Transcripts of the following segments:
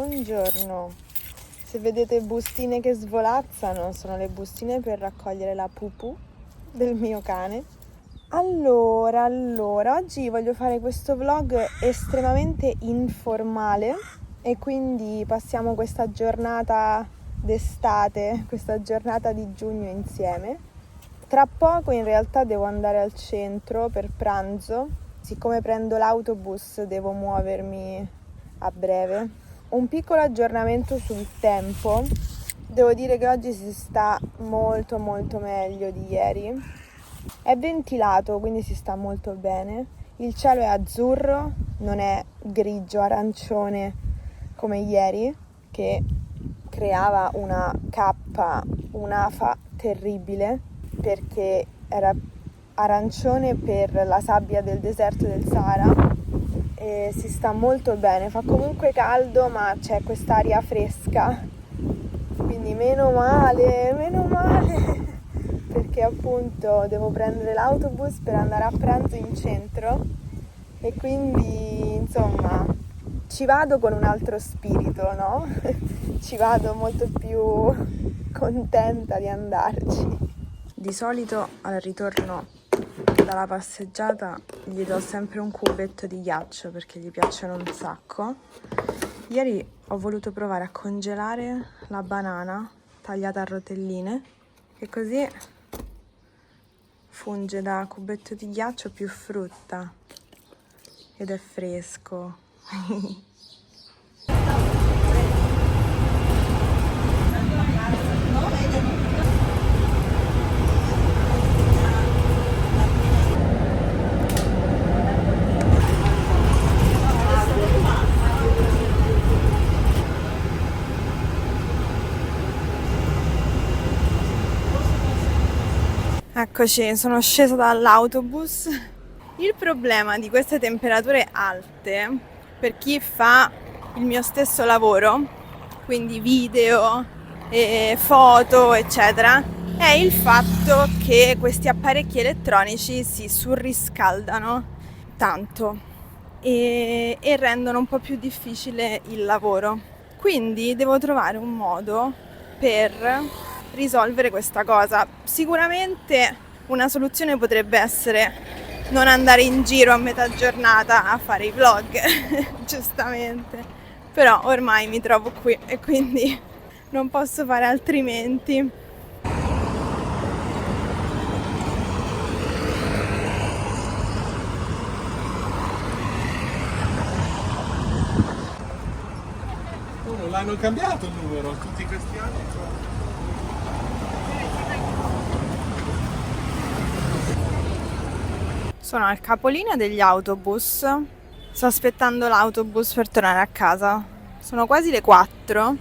buongiorno. Se vedete bustine che svolazzano, sono le bustine per raccogliere la pupù del mio cane. Allora, oggi voglio fare questo vlog estremamente informale e quindi passiamo questa giornata d'estate, questa giornata di giugno insieme. Tra poco in realtà devo andare al centro per pranzo. Siccome prendo l'autobus devo muovermi a breve. Un piccolo aggiornamento sul tempo. Devo dire che oggi si sta molto meglio di ieri. È ventilato, quindi si sta molto bene. Il cielo è azzurro, non è grigio arancione come ieri, che creava una cappa, un'afa terribile, perché era arancione per la sabbia del deserto del Sahara. E si sta molto bene, fa comunque caldo ma c'è quest'aria fresca, quindi meno male, perché appunto devo prendere l'autobus per andare a pranzo in centro e quindi insomma ci vado con un altro spirito, no? Ci vado molto più contenta di andarci. Di solito al ritorno dalla passeggiata gli do sempre un cubetto di ghiaccio perché gli piacciono un sacco. Ieri ho voluto provare a congelare la banana tagliata a rotelline e così funge da cubetto di ghiaccio più frutta ed è fresco. Eccoci, sono scesa dall'autobus. Il problema di queste temperature alte, per chi fa il mio stesso lavoro, quindi video, e foto, eccetera, è il fatto che questi apparecchi elettronici si surriscaldano tanto e rendono un po' più difficile il lavoro. Quindi devo trovare un modo per risolvere questa cosa. Sicuramente una soluzione potrebbe essere non andare in giro a metà giornata a fare i vlog, giustamente, però ormai mi trovo qui e quindi non posso fare altrimenti. Non l'hanno cambiato il numero tutti questi anni? Sono al capolinea degli autobus, sto aspettando l'autobus per tornare a casa. Sono quasi le 4.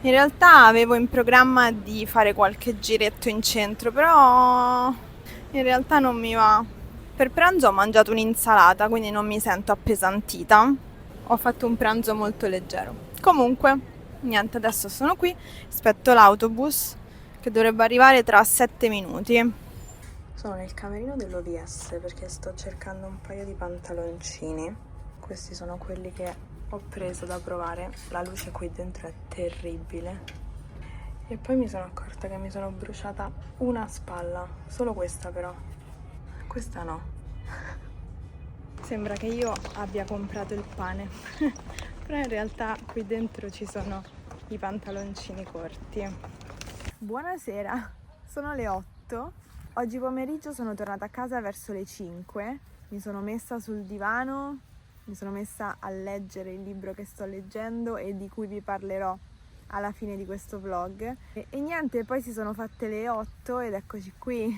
In realtà avevo in programma di fare qualche giretto in centro, però in realtà non mi va. Per pranzo ho mangiato un'insalata, quindi non mi sento appesantita. Ho fatto un pranzo molto leggero. Comunque, niente, adesso sono qui, aspetto l'autobus che dovrebbe arrivare tra 7 minuti. Sono nel camerino dell'OVS perché sto cercando un paio di pantaloncini. Questi sono quelli che ho preso da provare. La luce qui dentro è terribile. E poi mi sono accorta che mi sono bruciata una spalla. Solo questa però. Questa no. Sembra che io abbia comprato il pane. Però in realtà qui dentro ci sono i pantaloncini corti. Buonasera, sono le 8. Oggi pomeriggio sono tornata a casa verso le 5, mi sono messa sul divano, mi sono messa a leggere il libro che sto leggendo e di cui vi parlerò alla fine di questo vlog. E niente, poi si sono fatte le 8 ed eccoci qui.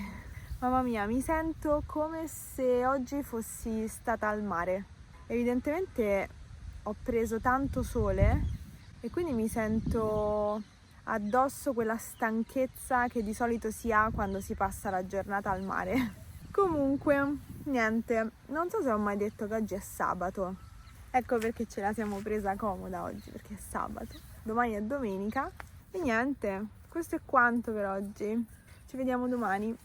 Mamma mia, mi sento come se oggi fossi stata al mare. Evidentemente ho preso tanto sole e quindi mi sento addosso quella stanchezza che di solito si ha quando si passa la giornata al mare. Comunque, niente, non so se ho mai detto che oggi è sabato. Ecco perché ce la siamo presa comoda oggi, perché è sabato. Domani è domenica e niente, questo è quanto per oggi. Ci vediamo domani.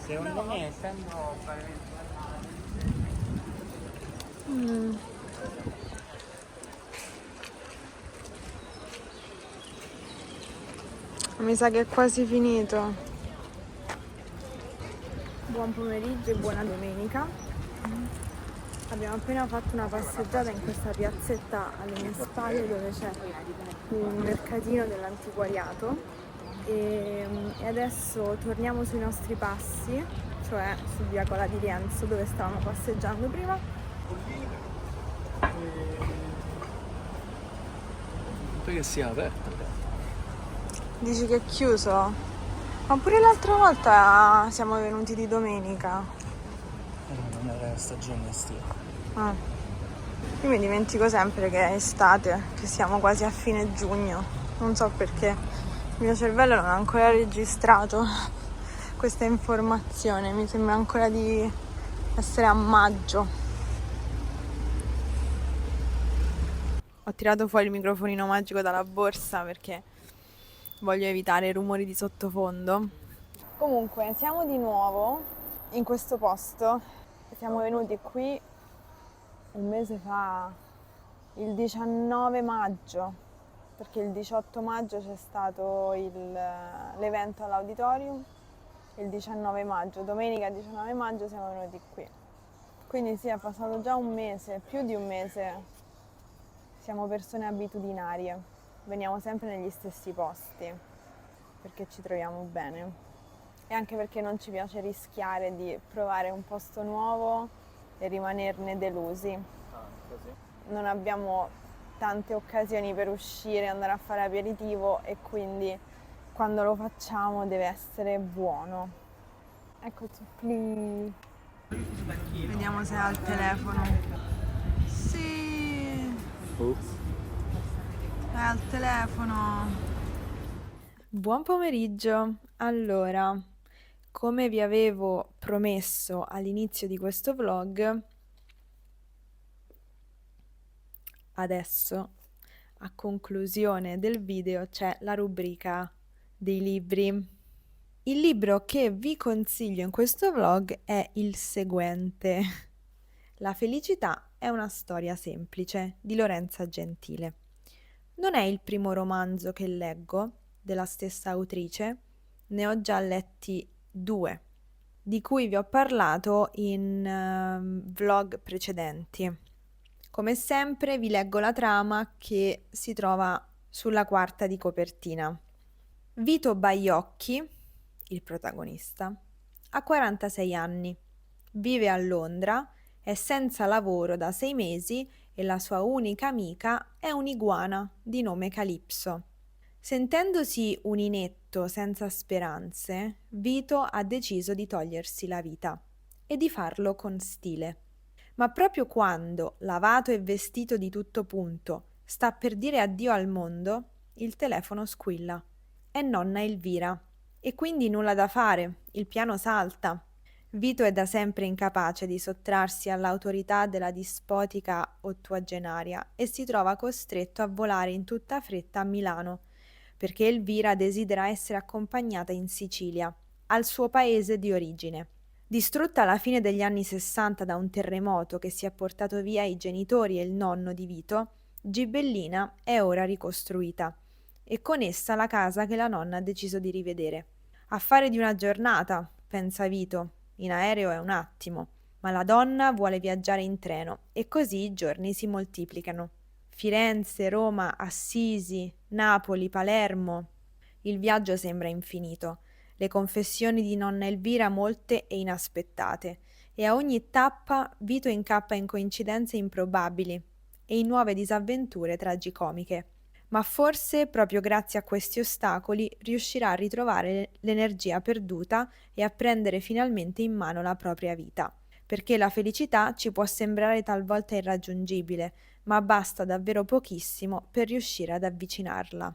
Secondo me, essendo Mm. Mi sa che è quasi finito. Buon pomeriggio e buona domenica. Abbiamo appena fatto una passeggiata in questa piazzetta alle mie spalle dove c'è un mercatino dell'antiquariato e adesso torniamo sui nostri passi, cioè su via Cola di Rienzo dove stavamo passeggiando prima. che sia aperto. Dici che è chiuso? Ma pure l'altra volta siamo venuti di domenica. Non era stagione estiva. Ah. Io mi dimentico sempre che è estate, che siamo quasi a fine giugno. Non so perché il mio cervello non ha ancora registrato questa informazione. Mi sembra ancora di essere a maggio. Ho tirato fuori il microfonino magico dalla borsa perché voglio evitare i rumori di sottofondo. Comunque, siamo di nuovo in questo posto. Siamo venuti qui un mese fa, il 19 maggio, perché il 18 maggio c'è stato l'evento all'auditorium. Il 19 maggio, domenica 19 maggio siamo venuti qui. Quindi sì, è passato già un mese, più di un mese. Siamo persone abitudinarie, veniamo sempre negli stessi posti perché ci troviamo bene e anche perché non ci piace rischiare di provare un posto nuovo e rimanerne delusi. Non abbiamo tante occasioni per uscire, andare a fare aperitivo e quindi quando lo facciamo deve essere buono. Eccoci qui. Vediamo se ha il telefono. Sì. È al telefono. Buon pomeriggio. Allora, come vi avevo promesso all'inizio di questo vlog, adesso, a conclusione del video, c'è la rubrica dei libri. Il libro che vi consiglio in questo vlog è il seguente. La felicità è una storia semplice di Lorenza Gentile. Non è il primo romanzo che leggo della stessa autrice, ne ho già letti 2, di cui vi ho parlato in vlog precedenti. Come sempre vi leggo la trama che si trova sulla quarta di copertina. Vito Baiocchi, il protagonista, ha 46 anni, vive a Londra, è senza lavoro da 6 mesi e la sua unica amica è un'iguana di nome Calipso. Sentendosi un inetto senza speranze, Vito ha deciso di togliersi la vita e di farlo con stile. Ma proprio quando, lavato e vestito di tutto punto, sta per dire addio al mondo, il telefono squilla. È nonna Elvira. E quindi nulla da fare, il piano salta. Vito è da sempre incapace di sottrarsi all'autorità della dispotica ottuagenaria e si trova costretto a volare in tutta fretta a Milano, perché Elvira desidera essere accompagnata in Sicilia, al suo paese di origine. Distrutta alla fine degli anni 60 da un terremoto che si è portato via i genitori e il nonno di Vito, Gibellina è ora ricostruita e con essa la casa che la nonna ha deciso di rivedere. Affare di una giornata, pensa Vito, in aereo è un attimo, ma la donna vuole viaggiare in treno e così i giorni si moltiplicano. Firenze, Roma, Assisi, Napoli, Palermo. Il viaggio sembra infinito. Le confessioni di nonna Elvira molte e inaspettate, e a ogni tappa Vito incappa in coincidenze improbabili e in nuove disavventure tragicomiche. Ma forse proprio grazie a questi ostacoli riuscirà a ritrovare l'energia perduta e a prendere finalmente in mano la propria vita, perché la felicità ci può sembrare talvolta irraggiungibile, ma basta davvero pochissimo per riuscire ad avvicinarla.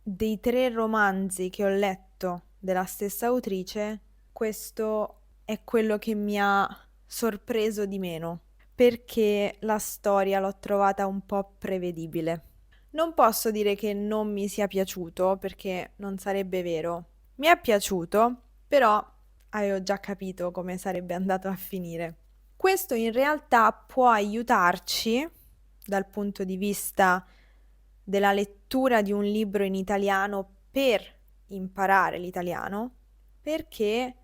Dei 3 romanzi che ho letto della stessa autrice, questo è quello che mi ha sorpreso di meno, perché la storia l'ho trovata un po' prevedibile. Non posso dire che non mi sia piaciuto perché non sarebbe vero. Mi è piaciuto, però avevo già capito come sarebbe andato a finire. Questo in realtà può aiutarci dal punto di vista della lettura di un libro in italiano per imparare l'italiano, perché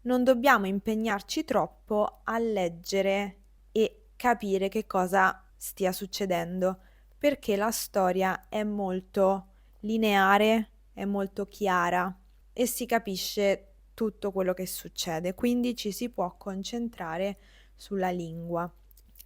non dobbiamo impegnarci troppo a leggere e capire che cosa stia succedendo, perché la storia è molto lineare, è molto chiara e si capisce tutto quello che succede, quindi ci si può concentrare sulla lingua.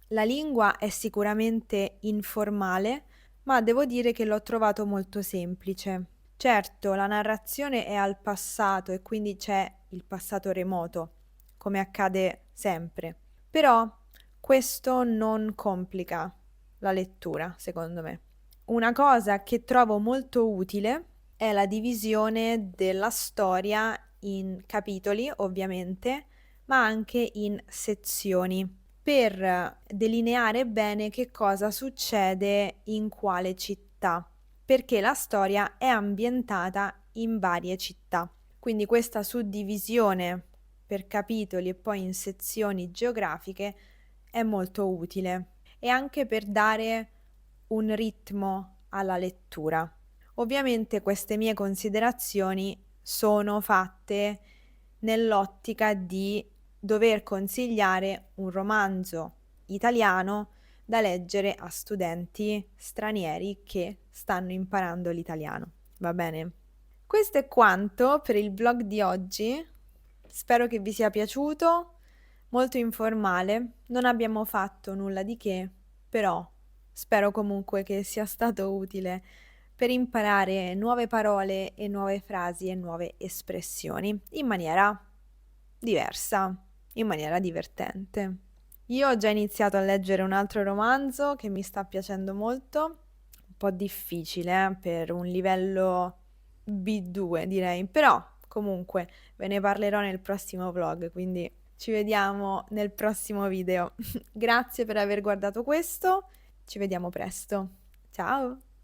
La lingua è sicuramente informale, ma devo dire che l'ho trovato molto semplice. Certo, la narrazione è al passato e quindi c'è il passato remoto, come accade sempre. Però questo non complica la lettura, secondo me. Una cosa che trovo molto utile è la divisione della storia in capitoli, ovviamente, ma anche in sezioni, per delineare bene che cosa succede in quale città, perché la storia è ambientata in varie città. Quindi questa suddivisione per capitoli e poi in sezioni geografiche è molto utile e anche per dare un ritmo alla lettura. Ovviamente queste mie considerazioni sono fatte nell'ottica di dover consigliare un romanzo italiano da leggere a studenti stranieri che stanno imparando l'italiano. Va bene? Questo è quanto per il vlog di oggi. Spero che vi sia piaciuto, molto informale, non abbiamo fatto nulla di che, però spero comunque che sia stato utile per imparare nuove parole e nuove frasi e nuove espressioni in maniera diversa, in maniera divertente. Io ho già iniziato a leggere un altro romanzo che mi sta piacendo molto, un po' difficile, per un livello B2 direi, però comunque ve ne parlerò nel prossimo vlog, quindi ci vediamo nel prossimo video. Grazie per aver guardato questo, ci vediamo presto. Ciao!